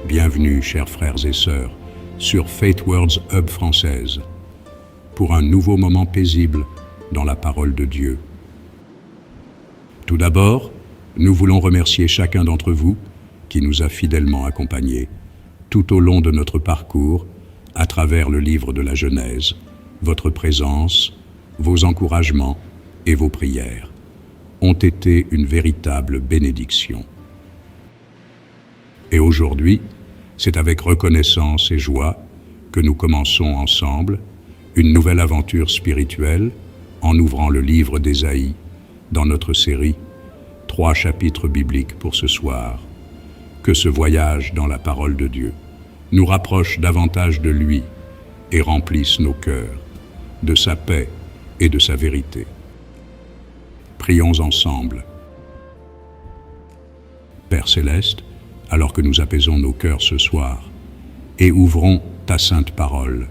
Bienvenue, chers frères et sœurs, sur Faith Words Hub française, pour un nouveau moment paisible dans la parole de Dieu. Tout d'abord, nous voulons remercier chacun d'entre vous qui nous a fidèlement accompagnés tout au long de notre parcours à travers le livre de la Genèse, votre présence, vos encouragements et vos prières ont été une véritable bénédiction. Et aujourd'hui, c'est avec reconnaissance et joie que nous commençons ensemble une nouvelle aventure spirituelle en ouvrant le livre d'Ésaïe dans notre série 3 chapitres bibliques pour ce soir. Que ce voyage dans la parole de Dieu nous rapproche davantage de lui et remplisse nos cœurs de sa paix et de sa vérité. Prions ensemble. Père céleste, alors que nous apaisons nos cœurs ce soir et ouvrons ta sainte parole,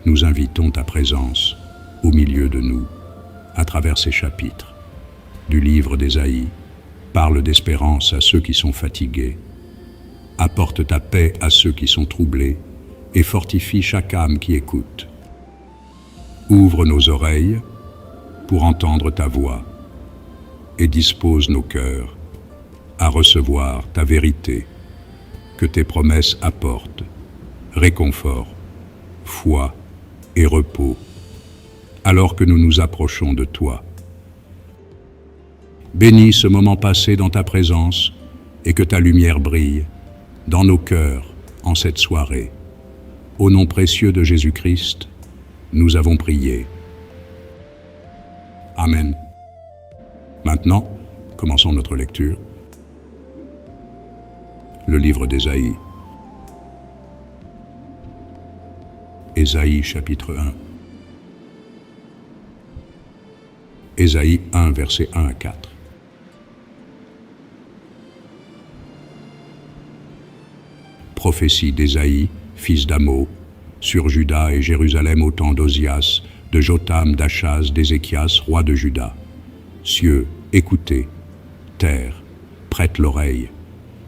nous invitons ta présence au milieu de nous, à travers ces chapitres du livre d'Ésaïe. Parle d'espérance à ceux qui sont fatigués, apporte ta paix à ceux qui sont troublés et fortifie chaque âme qui écoute. Ouvre nos oreilles pour entendre ta voix et dispose nos cœurs à recevoir ta vérité, que tes promesses apportent réconfort, foi et repos, alors que nous nous approchons de toi. Bénis ce moment passé dans ta présence et que ta lumière brille dans nos cœurs en cette soirée. Au nom précieux de Jésus-Christ, nous avons prié. Amen. Maintenant, commençons notre lecture. Le livre d'Ésaïe. Ésaïe chapitre 1. Ésaïe 1, versets 1 à 4. Prophétie d'Ésaïe, fils d'Amo, sur Juda et Jérusalem au temps d'Ozias, de Jotham, d'Achaz, d'Ézéchias, roi de Juda. Cieux, écoutez, terre, prête l'oreille,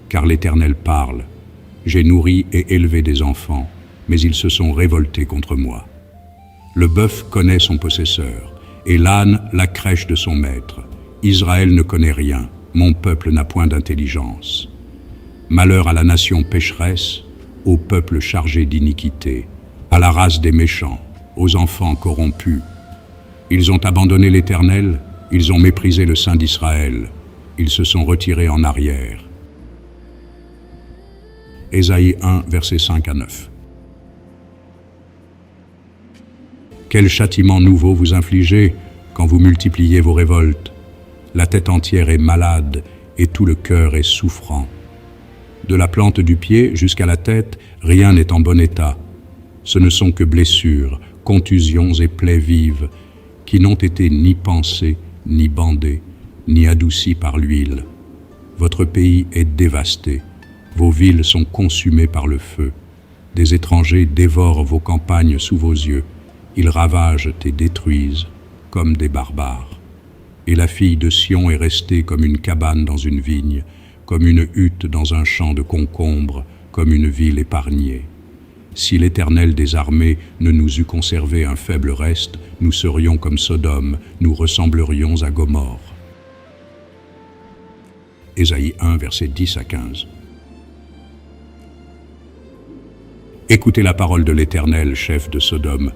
car l'Éternel parle. J'ai nourri et élevé des enfants, mais ils se sont révoltés contre moi. Le bœuf connaît son possesseur, et l'âne la crèche de son maître. Israël ne connaît rien, mon peuple n'a point d'intelligence. Malheur à la nation pécheresse, au peuple chargé d'iniquité, à la race des méchants, aux enfants corrompus. Ils ont abandonné l'Éternel, ils ont méprisé le Saint d'Israël, ils se sont retirés en arrière. Ésaïe 1, versets 5 à 9. Quel châtiment nouveau vous infligez quand vous multipliez vos révoltes. La tête entière est malade et tout le cœur est souffrant. De la plante du pied jusqu'à la tête, rien n'est en bon état. Ce ne sont que blessures, contusions et plaies vives, qui n'ont été ni pansées, ni bandées, ni adoucies par l'huile. Votre pays est dévasté, vos villes sont consumées par le feu. Des étrangers dévorent vos campagnes sous vos yeux, ils ravagent et détruisent comme des barbares. Et la fille de Sion est restée comme une cabane dans une vigne, comme une hutte dans un champ de concombres, comme une ville épargnée. Si l'Éternel des armées ne nous eût conservé un faible reste, nous serions comme Sodome, nous ressemblerions à Gomorrhe. Ésaïe 1, versets 10 à 15. Écoutez la parole de l'Éternel, chef de Sodome.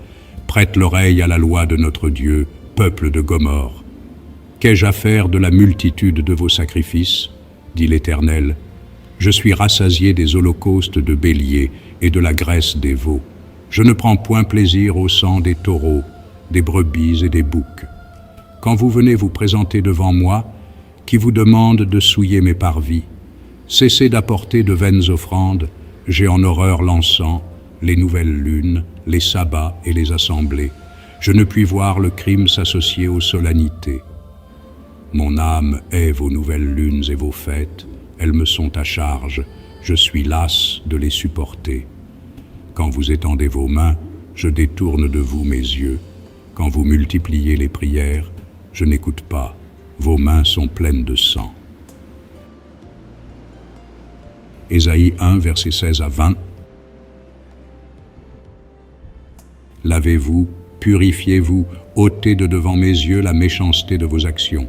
Prête l'oreille à la loi de notre Dieu, peuple de Gomorrhe. Qu'ai-je à faire de la multitude de vos sacrifices ? Dit l'Éternel. Je suis rassasié des holocaustes de béliers et de la graisse des veaux. Je ne prends point plaisir au sang des taureaux, des brebis et des boucs. Quand vous venez vous présenter devant moi, qui vous demande de souiller mes parvis, cessez d'apporter de vaines offrandes, j'ai en horreur l'encens, les nouvelles lunes, les sabbats et les assemblées. Je ne puis voir le crime s'associer aux solennités. Mon âme hait vos nouvelles lunes et vos fêtes, elles me sont à charge, je suis las de les supporter. Quand vous étendez vos mains, je détourne de vous mes yeux. Quand vous multipliez les prières, je n'écoute pas, vos mains sont pleines de sang. Ésaïe 1, versets 16 à 20. Lavez-vous, purifiez-vous, ôtez de devant mes yeux la méchanceté de vos actions.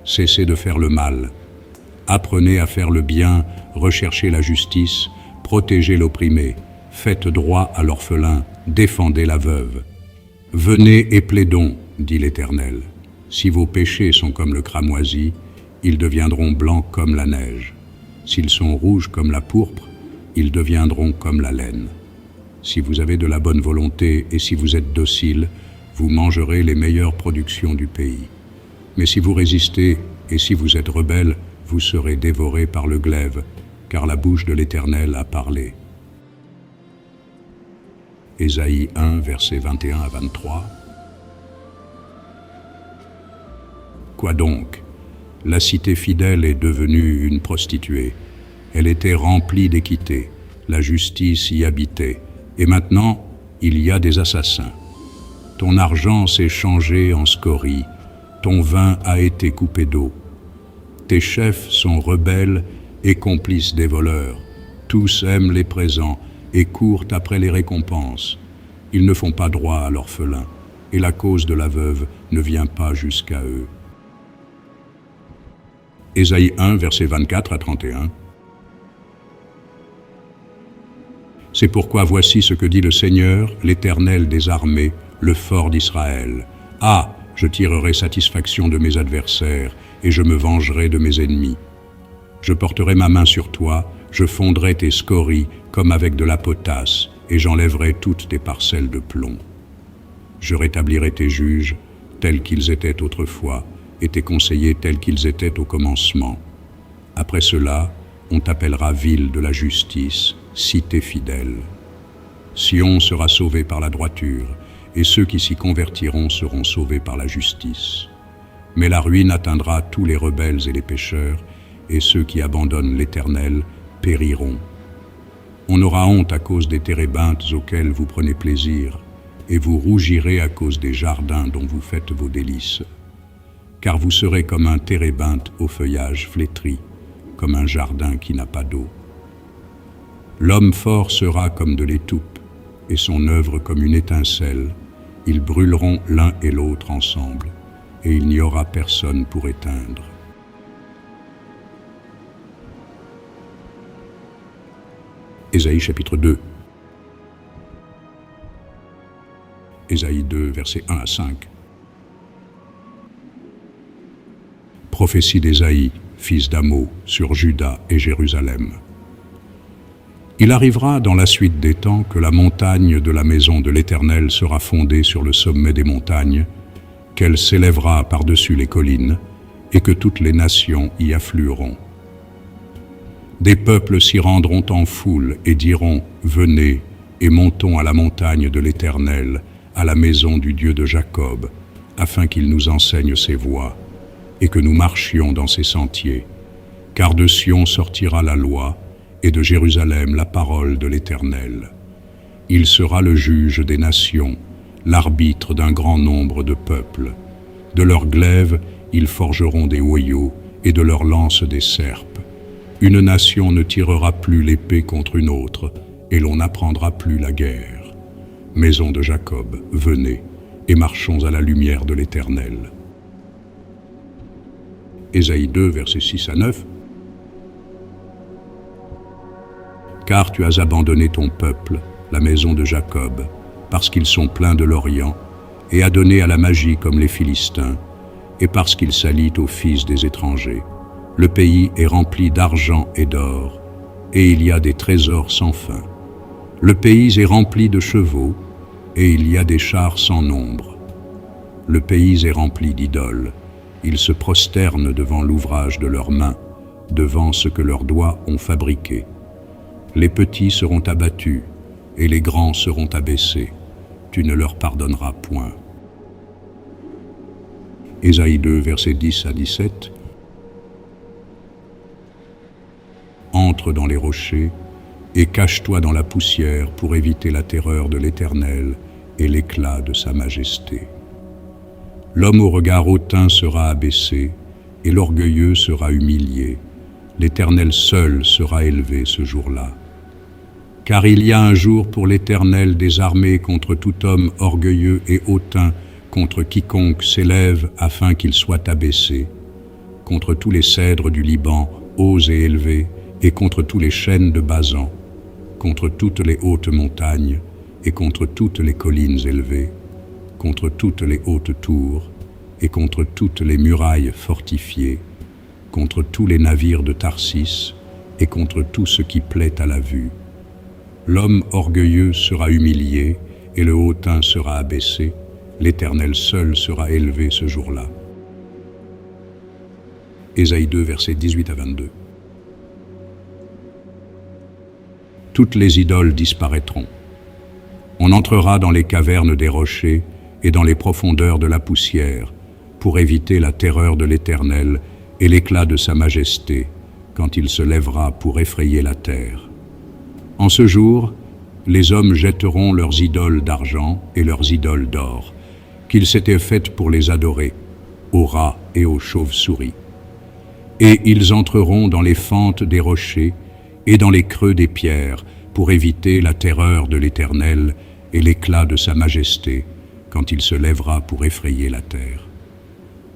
Cessez de faire le mal. Apprenez à faire le bien, recherchez la justice, protégez l'opprimé, faites droit à l'orphelin, défendez la veuve. Venez et plaidons, dit l'Éternel. Si vos péchés sont comme le cramoisi, ils deviendront blancs comme la neige. S'ils sont rouges comme la pourpre, ils deviendront comme la laine. Si vous avez de la bonne volonté et si vous êtes docile, vous mangerez les meilleures productions du pays. Mais si vous résistez et si vous êtes rebelles, vous serez dévorés par le glaive, car la bouche de l'Éternel a parlé. Ésaïe 1, versets 21 à 23. Quoi donc? La cité fidèle est devenue une prostituée. Elle était remplie d'équité, la justice y habitait, et maintenant il y a des assassins. Ton argent s'est changé en scorie, ton vin a été coupé d'eau. Tes chefs sont rebelles et complices des voleurs. Tous aiment les présents et courent après les récompenses. Ils ne font pas droit à l'orphelin, et la cause de la veuve ne vient pas jusqu'à eux. Ésaïe 1, versets 24 à 31. C'est pourquoi voici ce que dit le Seigneur, l'Éternel des armées, le fort d'Israël. Ah, je tirerai satisfaction de mes adversaires, et je me vengerai de mes ennemis. Je porterai ma main sur toi, je fondrai tes scories comme avec de la potasse, et j'enlèverai toutes tes parcelles de plomb. Je rétablirai tes juges tels qu'ils étaient autrefois, et tes conseillers tels qu'ils étaient au commencement. Après cela, on t'appellera ville de la justice, cité fidèle. Sion sera sauvé par la droiture, et ceux qui s'y convertiront seront sauvés par la justice. Mais la ruine atteindra tous les rebelles et les pécheurs, et ceux qui abandonnent l'Éternel périront. On aura honte à cause des térébinthes auxquels vous prenez plaisir, et vous rougirez à cause des jardins dont vous faites vos délices. Car vous serez comme un térébinthe au feuillage flétri, comme un jardin qui n'a pas d'eau. L'homme fort sera comme de l'étoupe, et son œuvre comme une étincelle. Ils brûleront l'un et l'autre ensemble, et il n'y aura personne pour éteindre. Ésaïe chapitre 2. Ésaïe 2, versets 1 à 5. Prophétie d'Ésaïe, fils d'Amo, sur Juda et Jérusalem. Il arrivera dans la suite des temps que la montagne de la maison de l'Éternel sera fondée sur le sommet des montagnes, qu'elle s'élèvera par-dessus les collines, et que toutes les nations y afflueront. Des peuples s'y rendront en foule et diront « Venez et montons à la montagne de l'Éternel, à la maison du Dieu de Jacob, afin qu'il nous enseigne ses voies, et que nous marchions dans ses sentiers. Car de Sion sortira la loi, et de Jérusalem la parole de l'Éternel. Il sera le juge des nations, l'arbitre d'un grand nombre de peuples. De leurs glaives, ils forgeront des hoyaux, et de leurs lances des serpes. Une nation ne tirera plus l'épée contre une autre, et l'on n'apprendra plus la guerre. Maison de Jacob, venez, et marchons à la lumière de l'Éternel. Ésaïe 2, versets 6 à 9. Car tu as abandonné ton peuple, la maison de Jacob, parce qu'ils sont pleins de l'Orient, et adonnés à la magie comme les Philistins, et parce qu'ils s'allient aux fils des étrangers. Le pays est rempli d'argent et d'or, et il y a des trésors sans fin. Le pays est rempli de chevaux, et il y a des chars sans nombre. Le pays est rempli d'idoles. Ils se prosternent devant l'ouvrage de leurs mains, devant ce que leurs doigts ont fabriqué. Les petits seront abattus, et les grands seront abaissés. Tu ne leur pardonneras point. Ésaïe 2, versets 10 à 17. Entre dans les rochers, et cache-toi dans la poussière pour éviter la terreur de l'Éternel et l'éclat de sa majesté. L'homme au regard hautain sera abaissé, et l'orgueilleux sera humilié. l'Éternel seul sera élevé ce jour-là. Car il y a un jour pour l'Éternel des armées contre tout homme orgueilleux et hautain, contre quiconque s'élève afin qu'il soit abaissé, contre tous les cèdres du Liban, hauts et élevés, et contre tous les chênes de Basan, contre toutes les hautes montagnes, et contre toutes les collines élevées, contre toutes les hautes tours, et contre toutes les murailles fortifiées, contre tous les navires de Tarsis, et contre tout ce qui plaît à la vue. L'homme orgueilleux sera humilié, et le hautain sera abaissé, l'Éternel seul sera élevé ce jour-là. Ésaïe 2, versets 18 à 22. Toutes les idoles disparaîtront. On entrera dans les cavernes des rochers et dans les profondeurs de la poussière, pour éviter la terreur de l'Éternel et l'éclat de sa majesté, quand il se lèvera pour effrayer la terre. En ce jour, les hommes jetteront leurs idoles d'argent et leurs idoles d'or, qu'ils s'étaient faites pour les adorer, aux rats et aux chauves-souris. Et ils entreront dans les fentes des rochers et dans les creux des pierres, pour éviter la terreur de l'Éternel et l'éclat de sa majesté, quand il se lèvera pour effrayer la terre.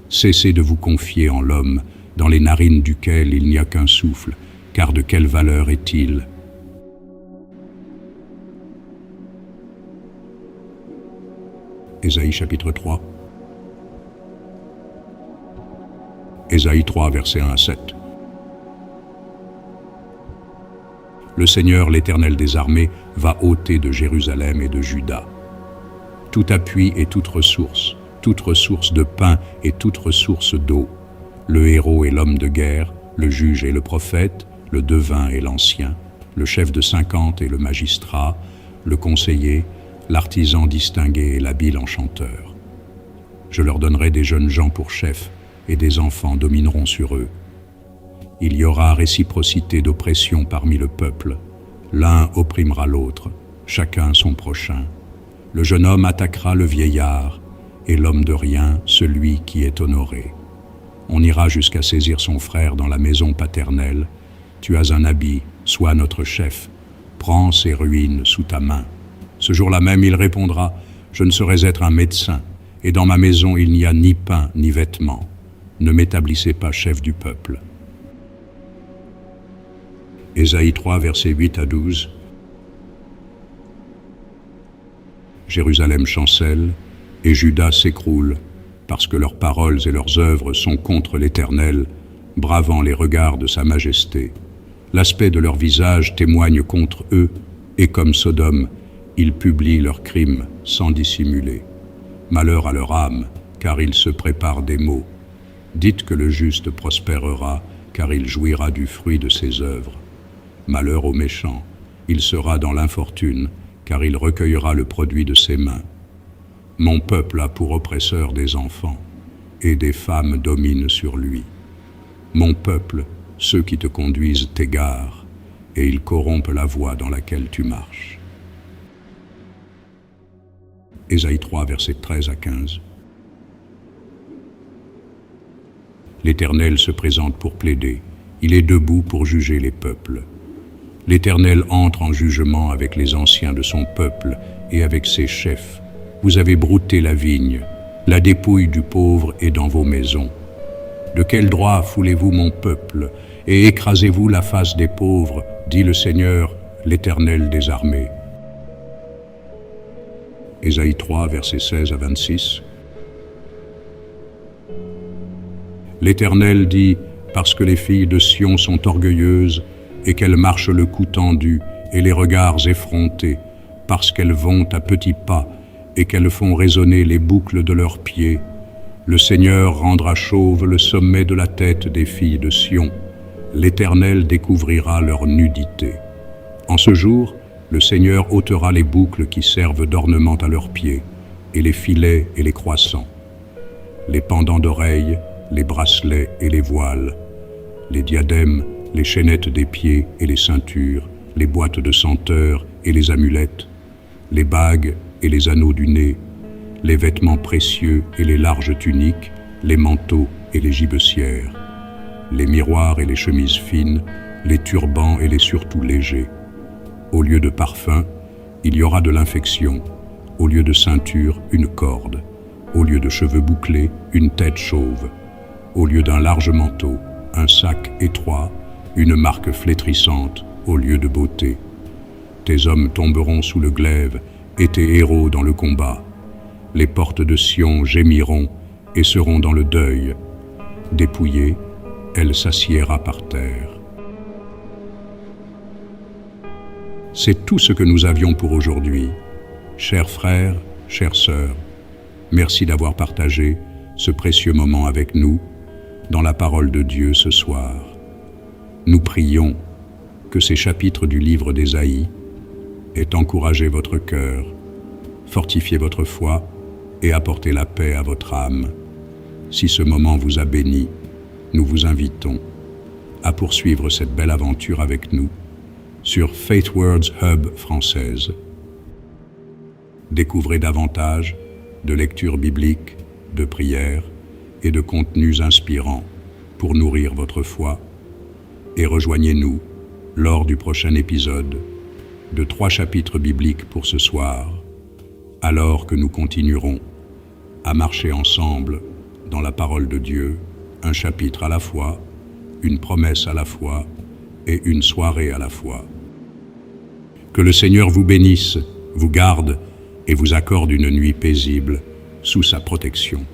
Cessez de vous confier en l'homme, dans les narines duquel il n'y a qu'un souffle, car de quelle valeur est-il? Ésaïe chapitre 3. Ésaïe 3, versets 1 à 7. Le Seigneur, l'Éternel des armées, va ôter de Jérusalem et de Juda tout appui et toute ressource de pain et toute ressource d'eau, le héros et l'homme de guerre, le juge et le prophète, le devin et l'ancien, le chef de 50 et le magistrat, le conseiller, l'artisan distingué et l'habile enchanteur. Je leur donnerai des jeunes gens pour chefs, et des enfants domineront sur eux. Il y aura réciprocité d'oppression parmi le peuple. L'un opprimera l'autre, chacun son prochain. Le jeune homme attaquera le vieillard, et l'homme de rien, celui qui est honoré. On ira jusqu'à saisir son frère dans la maison paternelle. Tu as un habit, sois notre chef. Prends ses ruines sous ta main. Ce jour-là même, il répondra, je ne saurais être un médecin, et dans ma maison il n'y a ni pain ni vêtements. Ne m'établissez pas chef du peuple. Ésaïe 3, versets 8 à 12. Jérusalem chancelle, et Juda s'écroule, parce que leurs paroles et leurs œuvres sont contre l'Éternel, bravant les regards de sa majesté. L'aspect de leur visage témoigne contre eux, et comme Sodome, ils publient leurs crimes sans dissimuler. Malheur à leur âme, car ils se préparent des maux. Dites que le juste prospérera, car il jouira du fruit de ses œuvres. Malheur au méchant, il sera dans l'infortune, car il recueillera le produit de ses mains. Mon peuple a pour oppresseur des enfants, et des femmes dominent sur lui. Mon peuple, ceux qui te conduisent t'égarent, et ils corrompent la voie dans laquelle tu marches. Ésaïe 3, versets 13 à 15. L'Éternel se présente pour plaider, il est debout pour juger les peuples. L'Éternel entre en jugement avec les anciens de son peuple et avec ses chefs. Vous avez brouté la vigne, la dépouille du pauvre est dans vos maisons. De quel droit foulez-vous mon peuple et écrasez-vous la face des pauvres, dit le Seigneur, l'Éternel des armées. Ésaïe 3, versets 16 à 26. L'Éternel dit, parce que les filles de Sion sont orgueilleuses, et qu'elles marchent le cou tendu et les regards effrontés, parce qu'elles vont à petits pas et qu'elles font résonner les boucles de leurs pieds, le Seigneur rendra chauve le sommet de la tête des filles de Sion. L'Éternel découvrira leur nudité. En ce jour, le Seigneur ôtera les boucles qui servent d'ornement à leurs pieds, et les filets et les croissants, les pendants d'oreilles, les bracelets et les voiles, les diadèmes, les chaînettes des pieds et les ceintures, les boîtes de senteurs et les amulettes, les bagues et les anneaux du nez, les vêtements précieux et les larges tuniques, les manteaux et les gibecières. les miroirs et les chemises fines, les turbans et les surtouts légers. Au lieu de parfum, il y aura de l'infection. Au lieu de ceinture, une corde. Au lieu de cheveux bouclés, une tête chauve. Au lieu d'un large manteau, un sac étroit, une marque flétrissante au lieu de beauté. Tes hommes tomberont sous le glaive et tes héros dans le combat. Les portes de Sion gémiront et seront dans le deuil. Dépouillée, elle s'assiera par terre. C'est tout ce que nous avions pour aujourd'hui. Chers frères, chères sœurs, merci d'avoir partagé ce précieux moment avec nous dans la parole de Dieu ce soir. Nous prions que ces chapitres du livre d'Ésaïe aient encouragé votre cœur, fortifié votre foi et apporté la paix à votre âme. Si ce moment vous a béni, nous vous invitons à poursuivre cette belle aventure avec nous sur Faith Words Hub française. Découvrez davantage de lectures bibliques, de prières et de contenus inspirants pour nourrir votre foi et rejoignez-nous lors du prochain épisode de 3 chapitres bibliques pour ce soir, alors que nous continuerons à marcher ensemble dans la parole de Dieu, un chapitre à la fois, une promesse à la fois et une soirée à la fois. Que le Seigneur vous bénisse, vous garde et vous accorde une nuit paisible sous sa protection.